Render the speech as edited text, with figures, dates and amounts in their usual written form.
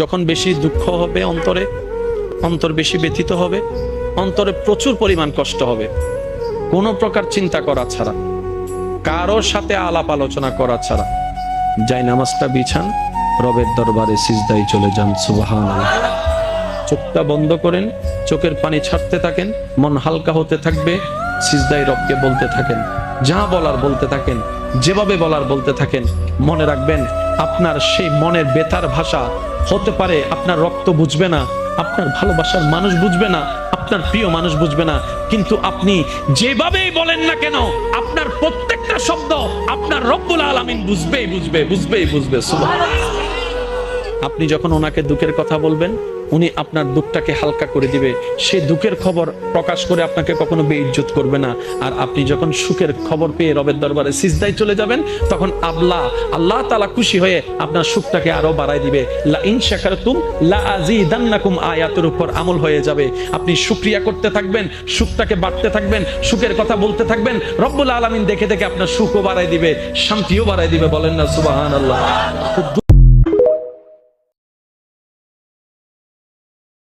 যখন বেশি দুঃখ হবে অন্তরে, অন্তর বেশি ব্যথিত হবে, অন্তরে প্রচুর পরিমাণ কষ্ট হবে, কোনো প্রকার চিন্তা করা ছাড়া, কারোর সাথে আলাপ আলোচনা করা ছাড়া যাই নামাজটা বিছান, রবের দরবারে সিজদায় চলে যান। সুবহানাল্লাহ। চোখটা বন্ধ করেন, চোখের পানি ছাড়তে থাকেন, মন হালকা হতে থাকবে, সিজদায় রবকে বলতে থাকেন, যা বলার বলতে থাকেন, যেভাবে বলার বলতে থাকেন। মনে রাখবেন, আপনার সেই মনের বেতার ভাষা হতে পারে আপনার রক্ত বুঝবে না, আপনার ভালোবাসার মানুষ বুঝবে না, আপনার প্রিয় মানুষ বুঝবে না, কিন্তু আপনি যেভাবেই বলেন না কেন, আপনার প্রত্যেকটা শব্দ আপনার রব্বুল আলামিন বুঝবে। সুবহানাল্লাহ। আপনি যখন ওনাকে দুঃখের কথা বলবেন, উনি আপনার দুঃখটাকে হালকা করে দিবে। সেই দুঃখের খবর প্রকাশ করে আপনাকে কখনো বেইজ্জত করবে না। আর আপনি যখন সুখের খবর পেয়ে রবের দরবারে সিজদায় চলে যাবেন, তখন আল্লাহ তাআলা খুশি হয়ে আপনার সুখটাকে আরো বাড়ায় দিবে। লা ইন শাকারতুম লা আযীদান্নাকুম আয়াতের উপর আমল হয়ে যাবে। আপনি শুকরিয়া করতে থাকবেন, সুখটাকে বাড়তে থাকবেন, সুখের কথা বলতে থাকবেন। রব্বুল আলামিন দেখে দেখে আপনার সুখও বাড়ায় দিবে, শান্তিও বাড়ায় দিবে। বলেন না সুবহানাল্লাহ।